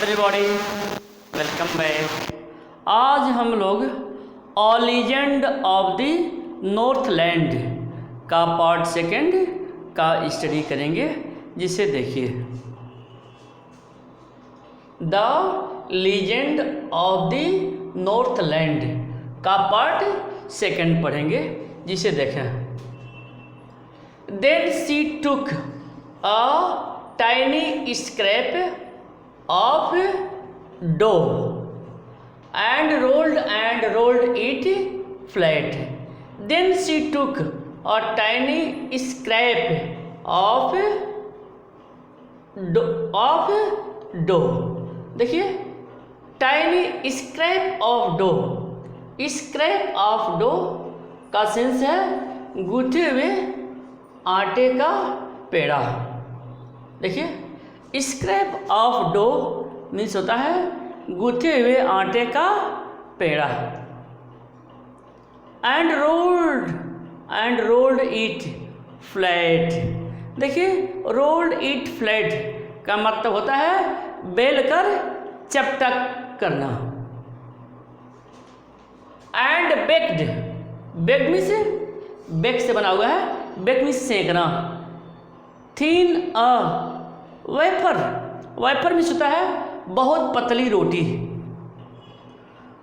Everybody, welcome back. आज हम लोग a legend of the Northland का पार्ट सेकंड का स्टडी करेंगे, जिसे देखिए। The legend of the Northland का पार्ट सेकंड पढ़ेंगे, जिसे देखें। Then she took a tiny scrap of dough and rolled it flat. Then she took a tiny scrap of dough. देखिए, tiny scrap of dough. Scrap of dough का sense है गूथे हुए आटे का पेड़ा। देखिए, स्क्रैप ऑफ डो मीन्स होता है गूथे हुए आटे का पेड़ा। And rolled it flat. देखिए, रोल्ड इट फ्लैट का मतलब होता है बेल कर चपटा करना। एंड बेक्ड मीन्स बेक से बना हुआ है, बेक मीन्स सेकना। थिन अ वेपर मीन्स होता है बहुत पतली रोटी।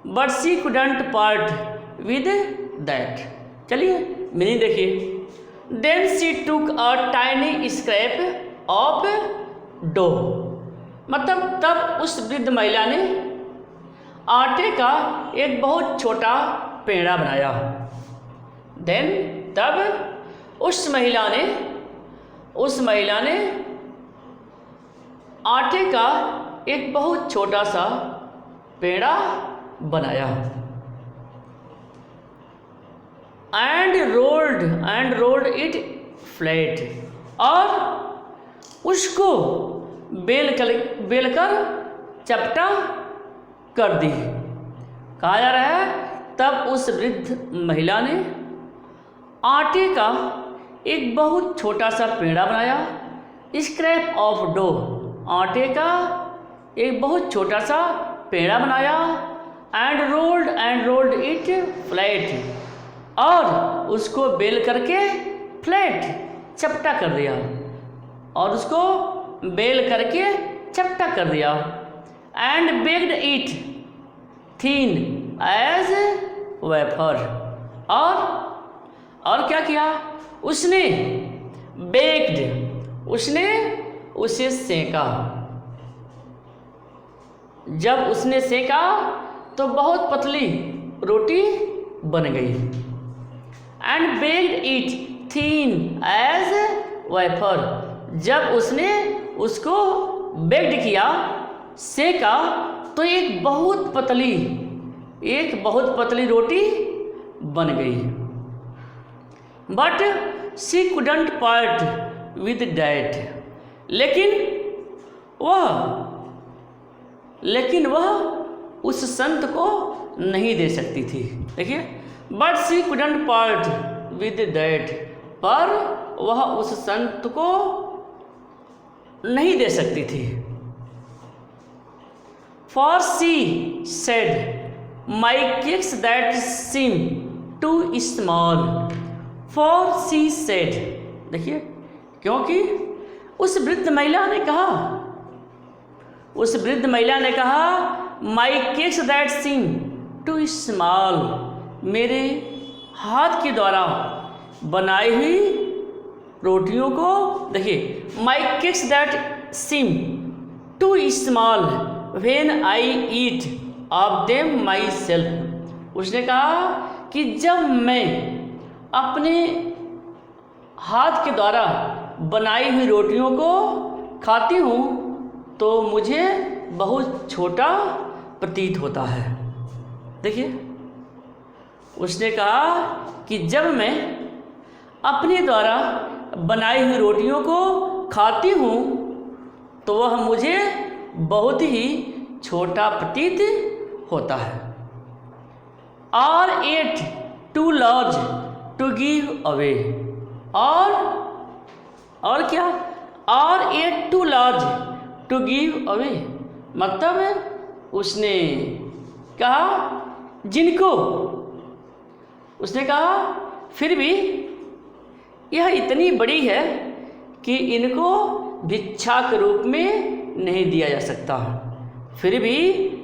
But she couldn't part with that. चलिए मीनिंग देखिए। Then she took a tiny scrap of dough, मतलब तब उस वृद्ध महिला ने आटे का एक बहुत छोटा पेड़ा बनाया। देन तब उस महिला ने आटे का एक बहुत छोटा सा पेड़ा बनाया। एंड रोल्ड इट फ्लैट, और उसको बेलकर चपटा कर दी। कहा जा रहा है तब उस वृद्ध महिला ने आटे का एक बहुत छोटा सा पेड़ा बनाया। स्क्रैप ऑफ डो, आटे का एक बहुत छोटा सा पेड़ा बनाया। एंड रोल्ड इट फ्लैट, और उसको बेल करके फ्लैट चपटा कर दिया, और उसको बेल करके चपटा कर दिया। And baked it thin as wafer, और क्या किया उसने? उसने उसे सेका। जब उसने सेका तो बहुत पतली रोटी बन गई। And baked it thin as wafer, जब उसने उसको बेक्ड किया, सेका, तो एक बहुत पतली रोटी बन गई। But she couldn't part with that, लेकिन वह उस संत को नहीं दे सकती थी। देखिए, but she couldn't part with that, पर वह उस संत को नहीं दे सकती थी। For she said my cakes that seem too small. For she said, देखिए, क्योंकि उस वृद्ध महिला ने कहा my cakes that seem too small, मेरे हाथ के द्वारा बनाई हुई रोटियों को। देखिए, my cakes that seem too small when I eat of them myself. उसने कहा कि जब मैं अपने हाथ के द्वारा बनाई हुई रोटियों को खाती हूँ तो मुझे बहुत छोटा प्रतीत होता है। देखिए, उसने कहा कि जब मैं अपने द्वारा बनाई हुई रोटियों को खाती हूँ तो वह मुझे बहुत ही छोटा प्रतीत होता है। और ate too large to give away, और क्या? और ate too large to give away, मतलब उसने कहा जिनको, उसने कहा फिर भी यह इतनी बड़ी है कि इनको भिक्षा के रूप में नहीं दिया जा सकता। फिर भी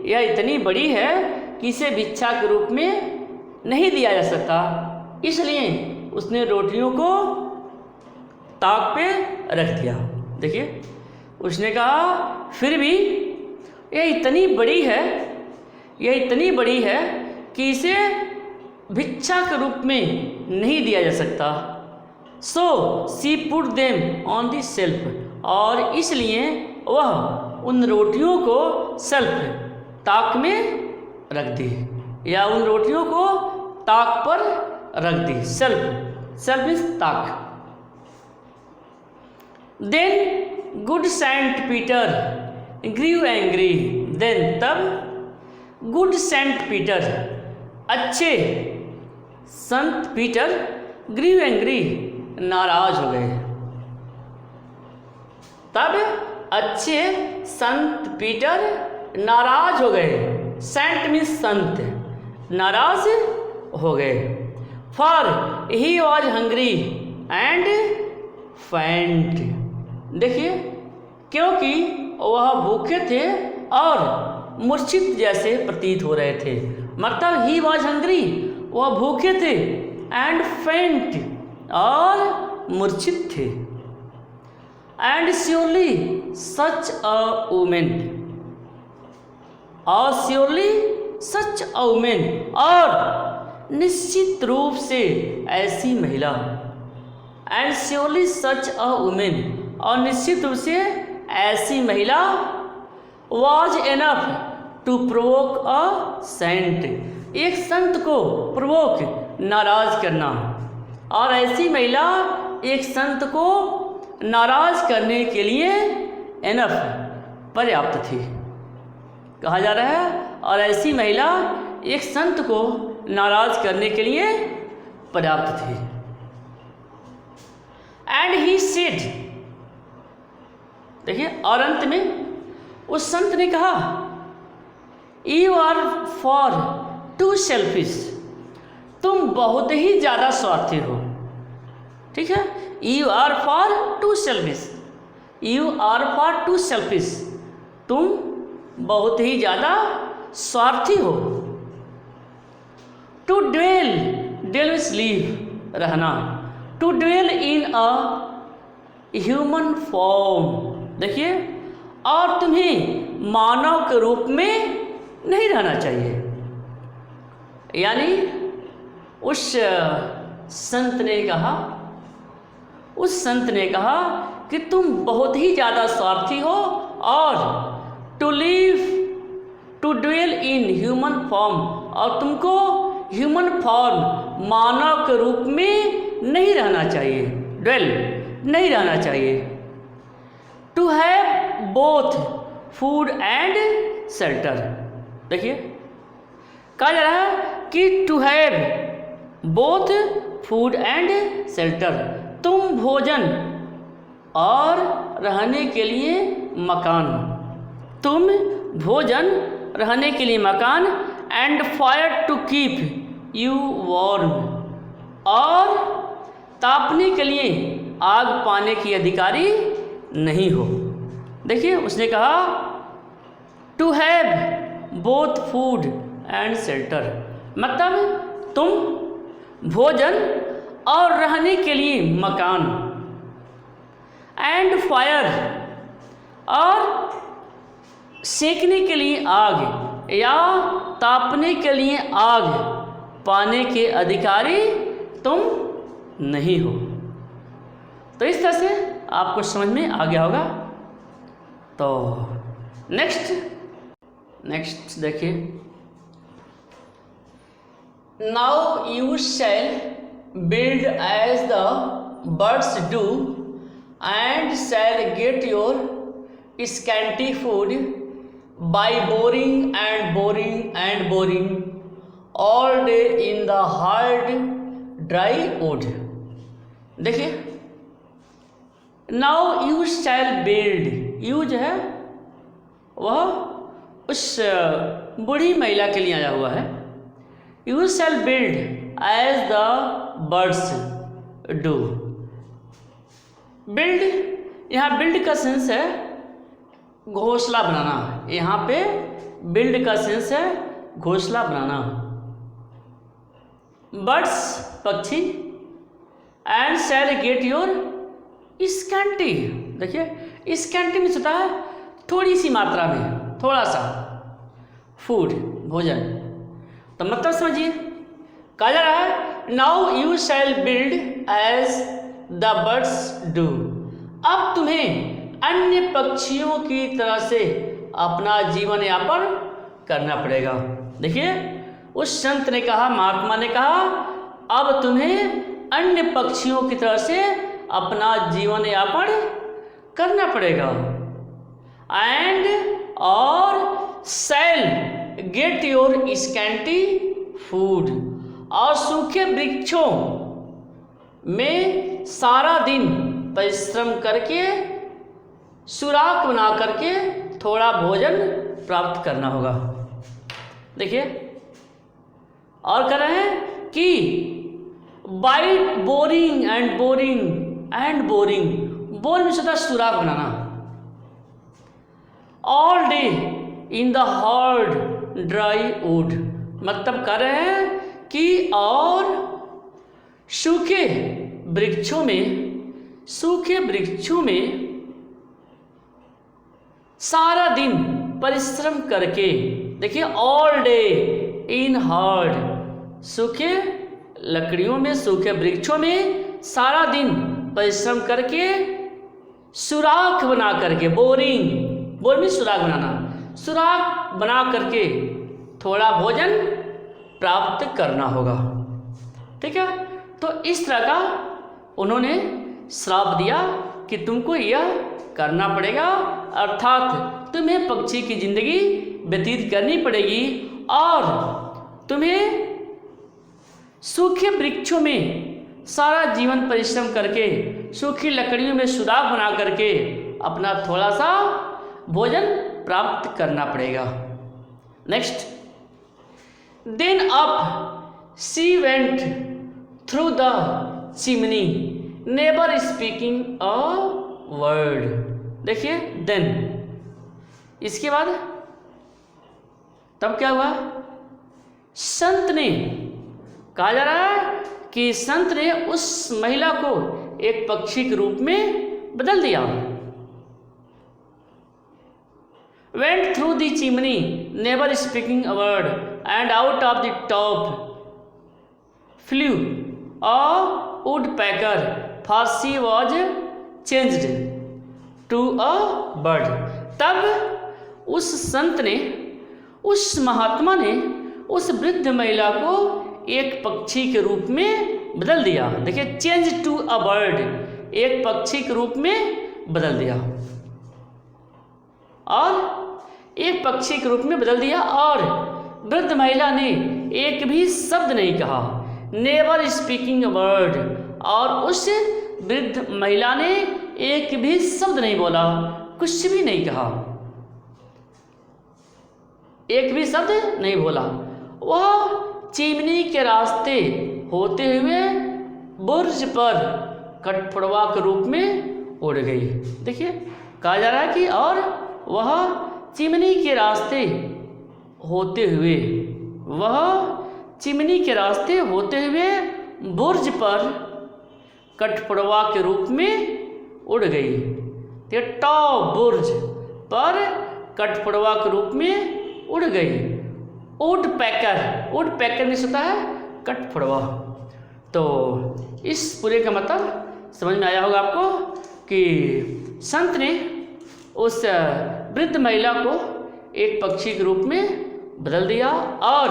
यह इतनी बड़ी है कि इसे भिक्षा के रूप में नहीं दिया जा सकता, इसलिए उसने रोटियों को ताक पे रख दिया। देखिए, उसने कहा फिर भी यह इतनी बड़ी है, यह इतनी बड़ी है कि इसे भिक्षा के रूप में नहीं दिया जा सकता। So she put them on the shelf, और इसलिए वह उन रोटियों को सेल्फ ताक में रख दी, या उन रोटियों को ताक पर रख दी। सेल्फ इज ताक। Then good Saint Peter grew angry, then तब गुड सेंट पीटर, अच्छे संत पीटर, ग्रीव एंग्री, नाराज हो गए। तब अच्छे संत पीटर नाराज हो गए। सेंट मीन्स संत, नाराज हो गए। For he was hungry and फेंट, देखिए, क्योंकि वह भूखे थे और मूर्छित जैसे प्रतीत हो रहे थे। मतलब ही वॉज हंग्री, वह भूखे थे, एंड फेंट, और मूर्छित थे। And surely such a woman, और श्योरली सच अ वुमेन, और निश्चित रूप से ऐसी महिला। And surely such a woman, और निश्चित रूप से ऐसी महिला। Was enough to provoke a saint, एक संत को प्रोवोक, नाराज करना, और ऐसी महिला एक संत को नाराज करने के लिए एनफ, पर्याप्त थी, कहा जा रहा है। और ऐसी महिला एक संत को नाराज करने के लिए पर्याप्त थी। एंड ही सेड, देखिए, और अंत में उस संत ने कहा, you are far too selfish, तुम बहुत ही ज़्यादा स्वार्थी हो। ठीक है, you are far too selfish, you are far too selfish, तुम बहुत ही ज़्यादा स्वार्थी हो। To dwell, dwell means live, रहना, to dwell in a human form, देखिए, और तुम्हें मानव के रूप में नहीं रहना चाहिए। यानी उस संत ने कहा, उस संत ने कहा कि तुम बहुत ही ज़्यादा स्वार्थी हो, और to live, to dwell in human form, और तुमको ह्यूमन फॉर्म, मानव के रूप में नहीं रहना चाहिए, ड्वेल नहीं रहना चाहिए। To have both food and shelter, देखिए, कहा जा रहा है कि to have both food and shelter, तुम भोजन और रहने के लिए मकान, तुम भोजन रहने के लिए मकान, and fire to keep you warm, और तापने के लिए आग पाने की अधिकारी नहीं हो। देखिए, उसने कहा to have both food and shelter, मतलब तुम भोजन और रहने के लिए मकान, एंड फायर, और सेकने के लिए आग या तापने के लिए आग पाने के अधिकारी तुम नहीं हो। तो इस तरह से आपको समझ में आ गया होगा। तो नेक्स्ट देखिए, now you shall build as the birds do, and shall get your scanty food by boring and boring and boring all day in the hard dry wood। देखिए, now you shall build, you जो है वह उस बूढ़ी महिला के लिए आया हुआ है। You shall build as the birds do. Build, यहाँ बिल्ड का सेंस है घोंसला बनाना। यहाँ पे बिल्ड का सेंस है घोंसला बनाना। बर्ड्स पक्षी, and shall get your scanty. देखिए स्कैंटी में होता है थोड़ी सी मात्रा में, थोड़ा सा फूड, भोजन। तो मतलब समझिए, कहा जा रहा है now you shall build as the birds do. अब तुम्हें अन्य पक्षियों की तरह से अपना जीवन यापन करना पड़ेगा। देखिए उस संत ने कहा, महात्मा ने कहा, अब तुम्हें अन्य पक्षियों की तरह से अपना जीवन यापन करना पड़ेगा। एंड और शैल गेट योर स्कैंटी फूड। और सूखे वृक्षों में सारा दिन परिश्रम करके सुराख बना करके थोड़ा भोजन प्राप्त करना होगा। देखिए और कह रहे हैं कि by boring and boring and boring, bore में होता है सुराख बनाना। All day in the hard dry wood, मतलब कर रहे हैं कि और सूखे वृक्षों में सारा दिन परिश्रम करके। देखिए ऑल डे इन हार्ड, सूखे लकड़ियों में, सूखे वृक्षों में सारा दिन परिश्रम करके सुराख बना करके, बोर में सुराख बनाना, सुराख बना करके थोड़ा भोजन प्राप्त करना होगा। ठीक है, तो इस तरह का उन्होंने श्राप दिया कि तुमको यह करना पड़ेगा, अर्थात तुम्हें पक्षी की जिंदगी व्यतीत करनी पड़ेगी और तुम्हें सूखे वृक्षों में सारा जीवन परिश्रम करके, सूखी लकड़ियों में सुराख बना करके अपना थोड़ा सा भोजन प्राप्त करना पड़ेगा। Next, then up she went through the chimney never speaking a word. देखिए देन, इसके बाद तब क्या हुआ, संत ने, कहा जा रहा है कि संत ने उस महिला को एक पक्षी के रूप में बदल दिया। Went through the chimney never speaking a word and out of the top flue a woodpecker for she was changed to a bird. तब उस संत ने, उस महात्मा ने उस वृद्ध महिला को एक पक्षी के रूप में बदल दिया। देखिए चेंज टू अ बर्ड, एक पक्षी के रूप में बदल दिया, और एक पक्षी के रूप में बदल दिया। और वृद्ध महिला ने एक भी शब्द नहीं कहा, नेवर स्पीकिंग अ वर्ड, और उस वृद्ध महिला ने एक भी शब्द नहीं बोला, कुछ भी नहीं कहा, एक भी शब्द नहीं बोला। वह चिमनी के रास्ते होते हुए बुर्ज पर कठफोड़वा के रूप में उड़ गई। देखिए कहा जा रहा है कि और वह चिमनी के रास्ते होते हुए, वह चिमनी के रास्ते होते हुए बुर्ज पर कठफोड़वा के रूप में उड़ गई। तो टॉप बुर्ज पर कठफोड़वा के रूप में उड़ गई। वुडपेकर में होता है कठफोड़वा। तो इस पूरे का मतलब समझ में आया होगा आपको कि संत ने उस वृद्ध महिला को एक पक्षी के रूप में बदल दिया, और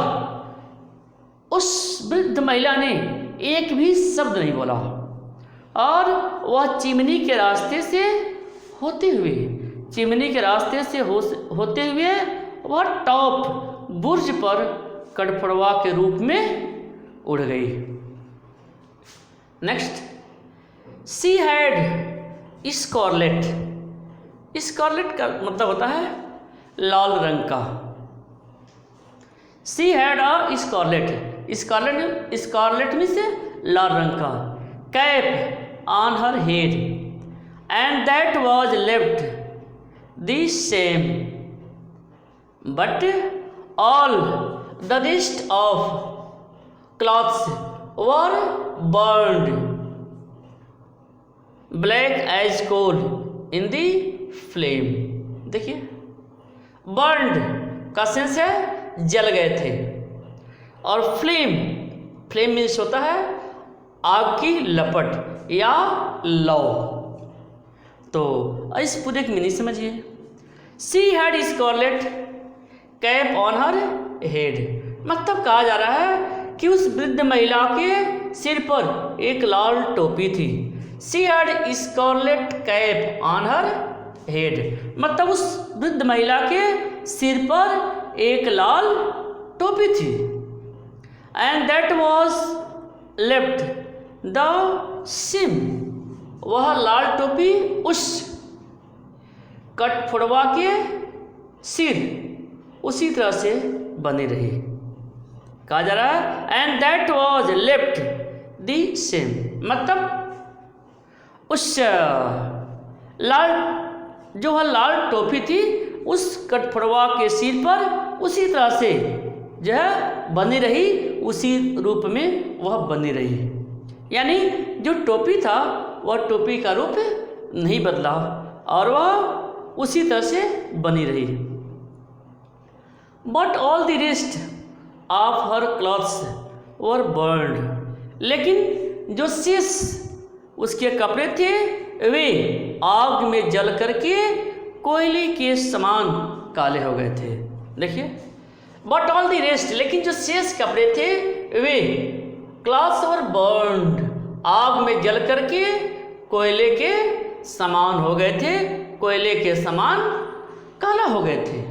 उस वृद्ध महिला ने एक भी शब्द नहीं बोला, और वह चिमनी के रास्ते से होते हुए वह टॉप बुर्ज पर कठफोड़वा के रूप में उड़ गई। Next, she had scarlet. Scarlet का मतलब होता है लाल रंग का। She had a scarlet, scarlet means लाल रंग का, cap on her head and that was left the same but all the rest of clothes were burned black as coal in the flame। देखिए burned का sense है जल गए थे, और फ्लेम मीन्स होता है आग की लपट या लौ। तो इस पूरे की मीनिंग समझिए। She had scarlet cap on her head, मतलब कहा जा रहा है कि उस वृद्ध महिला के सिर पर एक लाल टोपी थी। She had scarlet cap on her head, मतलब उस वृद्ध महिला के सिर पर एक लाल टोपी थी। And that was left the same, वह लाल टोपी उस कठफोड़वा के सिर उसी तरह से बनी रही। कहा जा रहा है and that was left the same, मतलब उस लाल जो वह लाल टोपी थी उस कठफोड़वा के सिर पर उसी तरह से जो है बनी रही, उसी रूप में वह बनी रही। यानी जो टोपी था वह टोपी का रूप नहीं बदला और वह उसी तरह से बनी रही। But all the rest of her clothes were burned, लेकिन जो शेष उसके कपड़े थे वे आग में जल करके कोयले के समान काले हो गए थे। देखिए बट ऑल द रेस्ट, लेकिन जो शेष कपड़े थे वे क्लॉथ्स वर बर्न्ड, आग में जल करके कोयले के समान हो गए थे, कोयले के समान काला हो गए थे।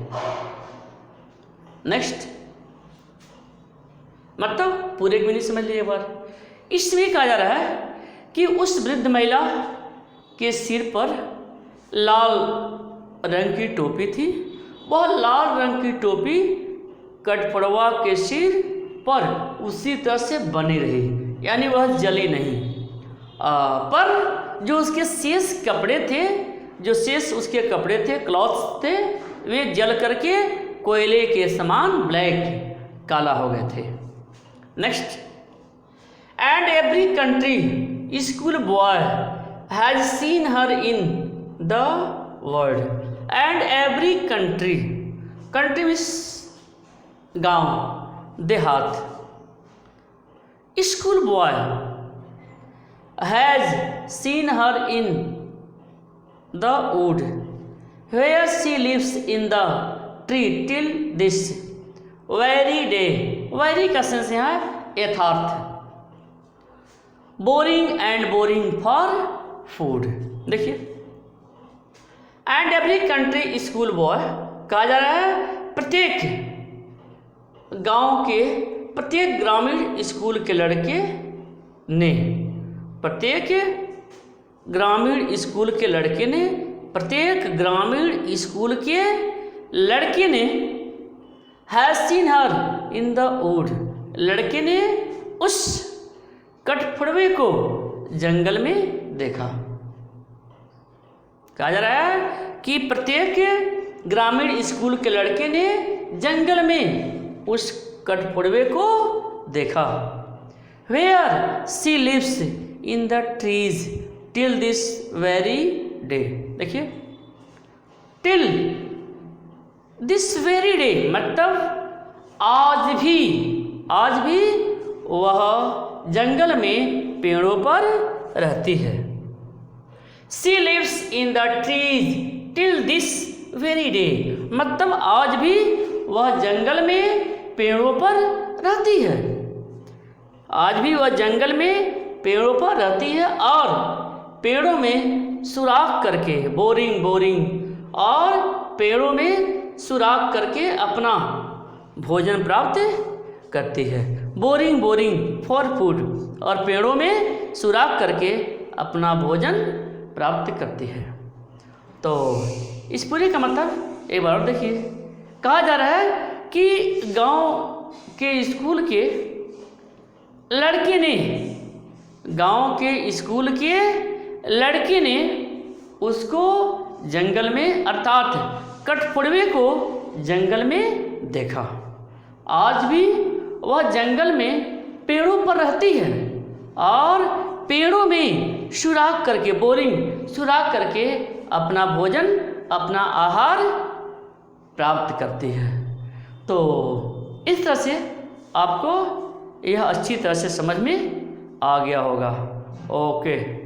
नेक्स्ट, मतलब पूरे की मीनिंग समझ लीजिए एक बार। इसमें कहा जा रहा है कि उस वृद्ध महिला के सिर पर लाल रंग की टोपी थी, वह लाल रंग की टोपी कठफोड़वा के सिर पर उसी तरह से बनी रही, यानी वह जली नहीं। पर जो उसके शेष कपड़े थे, जो शेष उसके कपड़े थे, क्लॉथ्स थे, वे जल करके कोयले के समान ब्लैक काला हो गए थे। Next, and every country school boy has seen her in the world, and every country, country means गांव देहात, school boy has seen her in the wood where she lives in the tree till this very day. Very का sense यहाँ है यथार्थ, boring and boring for food. देखिए and every country school boy, कहा जा रहा है प्रत्येक गांव के, प्रत्येक ग्रामीण स्कूल के लड़के ने, प्रत्येक ग्रामीण स्कूल के लड़के ने, प्रत्येक ग्रामीण स्कूल के लड़के ने has seen her in the would, लड़के ने उस कठफोड़वे को जंगल में देखा। कहा जा रहा है कि प्रत्येक ग्रामीण स्कूल के लड़के ने जंगल में उस कठफोड़वे को देखा। Where she lives in the trees till this very day. देखिए टिल दिस वेरी डे, मतलब आज भी वह जंगल में पेड़ों पर रहती है। She lives in the trees till this very day, मतलब आज भी वह जंगल में पेड़ों पर रहती है, आज भी वह जंगल में पेड़ों पर रहती है और पेड़ों में सुराख करके, बोरिंग, और पेड़ों में सुराख करके अपना भोजन प्राप्त करती है। बोरिंग फॉर फूड, और पेड़ों में सुराख करके अपना भोजन प्राप्त करती है। तो इस पूरे का मतलब एक बार और देखिए। कहा जा रहा है कि गांव के स्कूल के लड़के ने, गांव के स्कूल के लड़के ने उसको जंगल में अर्थात कठपुड़वे को जंगल में देखा। आज भी वह जंगल में पेड़ों पर रहती है और पेड़ों में सुराख करके, बोरिंग सुराख करके अपना भोजन, अपना आहार प्राप्त करती है। तो इस तरह से आपको यह अच्छी तरह से समझ में आ गया होगा। ओके।